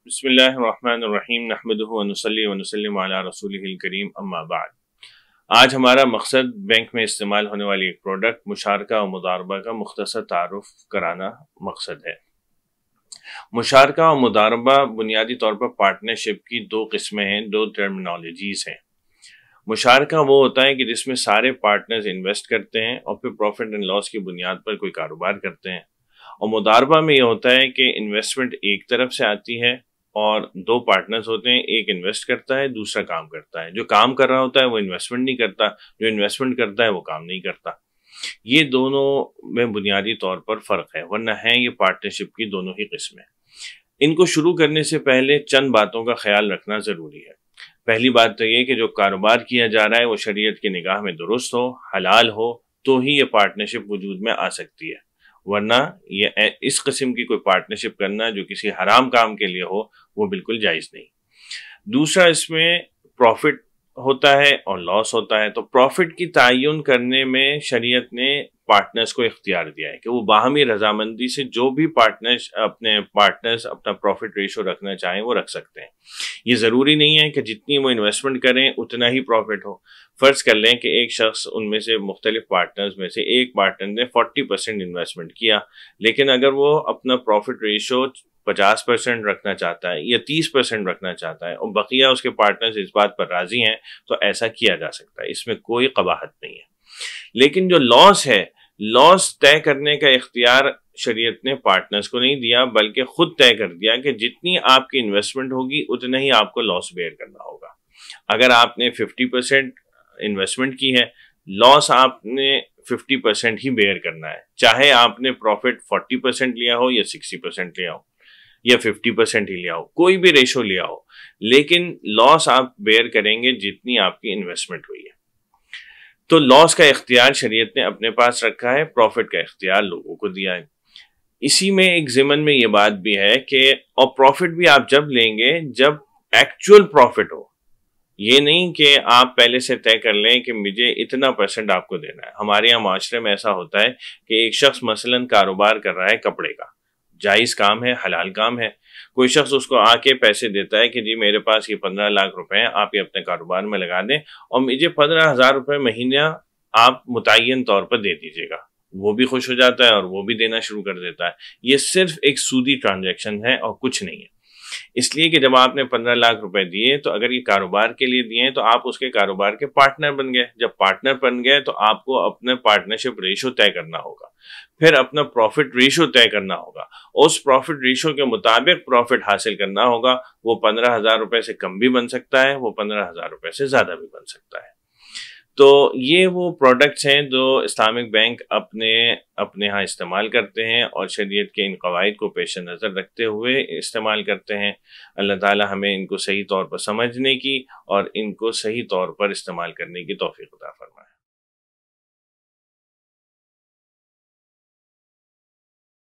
بسم اللہ الرحمن الرحیم نحمدہ ونصلی ونسلم علی رسولہ الکریم اما بعد۔ آج ہمارا مقصد بینک میں استعمال ہونے والی ایک پروڈکٹ مشارکہ و مضاربہ کا مختصر تعارف کرانا مقصد ہے۔ مشارکہ و مضاربہ بنیادی طور پر پارٹنرشپ کی دو قسمیں ہیں، دو ٹرمینالوجیز ہیں۔ مشارکہ وہ ہوتا ہے کہ جس میں سارے پارٹنرز انویسٹ کرتے ہیں اور پھر پروفٹ اینڈ لاس کی بنیاد پر کوئی کاروبار کرتے ہیں، اور مضاربہ میں یہ ہوتا ہے کہ انویسٹمنٹ ایک طرف سے آتی ہے اور دو پارٹنرز ہوتے ہیں، ایک انویسٹ کرتا ہے، دوسرا کام کرتا ہے۔ جو کام کر رہا ہوتا ہے وہ انویسٹمنٹ نہیں کرتا، جو انویسٹمنٹ کرتا ہے وہ کام نہیں کرتا۔ یہ دونوں میں بنیادی طور پر فرق ہے، ورنہ ہیں یہ پارٹنرشپ کی دونوں ہی قسمیں۔ ان کو شروع کرنے سے پہلے چند باتوں کا خیال رکھنا ضروری ہے۔ پہلی بات تو یہ کہ جو کاروبار کیا جا رہا ہے وہ شریعت کی نگاہ میں درست ہو، حلال ہو، تو ہی یہ پارٹنرشپ وجود میں آ سکتی ہے، ورنہ یہ اس قسم کی کوئی پارٹنرشپ کرنا جو کسی حرام کام کے لیے ہو وہ بالکل جائز نہیں۔ دوسرا، اس میں پروفٹ ہوتا ہے اور لاس ہوتا ہے، تو پروفٹ کی تعین کرنے میں شریعت نے پارٹنرز کو اختیار دیا ہے کہ وہ باہمی رضامندی سے جو بھی پارٹنرز اپنا پروفٹ ریشو رکھنا چاہیں وہ رکھ سکتے ہیں۔ یہ ضروری نہیں ہے کہ جتنی وہ انویسٹمنٹ کریں اتنا ہی پروفٹ ہو۔ فرض کر لیں کہ ایک شخص ان میں سے مختلف پارٹنرز میں سے ایک پارٹنر نے 40% انویسٹمنٹ کیا، لیکن اگر وہ اپنا پروفٹ ریشو 50% رکھنا چاہتا ہے یا 30% رکھنا چاہتا ہے اور بقیہ اس کے پارٹنرز اس بات پر راضی ہیں تو ایسا کیا جا سکتا ہے، اس میں کوئی قباحت نہیں ہے۔ لیکن جو لاس ہے، لاس طے کرنے کا اختیار شریعت نے پارٹنرز کو نہیں دیا، بلکہ خود طے کر دیا کہ جتنی آپ کی انویسٹمنٹ ہوگی اتنا ہی آپ کو لاس بیئر کرنا ہوگا۔ اگر آپ نے 50% انویسٹمنٹ کی ہے، لاس آپ نے 50% ہی بیئر کرنا ہے، چاہے آپ نے پروفٹ 40% لیا ہو یا 60% لیا ہو یا 50% ہی لیا ہو، کوئی بھی ریشو لیا ہو، لیکن لاس آپ بیئر کریں گے جتنی آپ کی انویسٹمنٹ ہوئی ہے۔ تو لاس کا اختیار شریعت نے اپنے پاس رکھا ہے، پروفٹ کا اختیار لوگوں کو دیا ہے۔ اسی میں ایک ضمن میں یہ بات بھی ہے کہ اور پروفٹ بھی آپ جب لیں گے جب ایکچوئل پروفٹ ہو، یہ نہیں کہ آپ پہلے سے طے کر لیں کہ مجھے اتنا % آپ کو دینا ہے۔ ہمارے یہاں معاشرے میں ایسا ہوتا ہے کہ ایک شخص مثلاً کاروبار کر رہا ہے کپڑے کا، جائز کام ہے، حلال کام ہے، کوئی شخص اس کو آ کے پیسے دیتا ہے کہ جی میرے پاس یہ 15 لاکھ روپے ہیں، آپ یہ اپنے کاروبار میں لگا دیں اور مجھے 15,000 روپے مہینہ آپ متعین طور پر دے دیجیے گا۔ وہ بھی خوش ہو جاتا ہے اور وہ بھی دینا شروع کر دیتا ہے۔ یہ صرف ایک سودی ٹرانزیکشن ہے اور کچھ نہیں ہے۔ اس لیے کہ جب آپ نے 15 لاکھ روپے دیے تو اگر یہ کاروبار کے لیے دیے تو آپ اس کے کاروبار کے پارٹنر بن گئے۔ جب پارٹنر بن گئے تو آپ کو اپنے پارٹنرشپ ریشو طے کرنا ہوگا، پھر اپنا پروفٹ ریشو طے کرنا ہوگا، اس پروفٹ ریشو کے مطابق پروفٹ حاصل کرنا ہوگا۔ وہ 15,000 روپے سے کم بھی بن سکتا ہے، وہ 15,000 روپے سے زیادہ بھی بن سکتا ہے۔ تو یہ وہ پروڈکٹس ہیں جو اسلامک بینک اپنے ہاں استعمال کرتے ہیں اور شریعت کے ان قواعد کو پیش نظر رکھتے ہوئے استعمال کرتے ہیں۔ اللہ تعالی ہمیں ان کو صحیح طور پر سمجھنے کی اور ان کو صحیح طور پر استعمال کرنے کی توفیق عطا فرمائے۔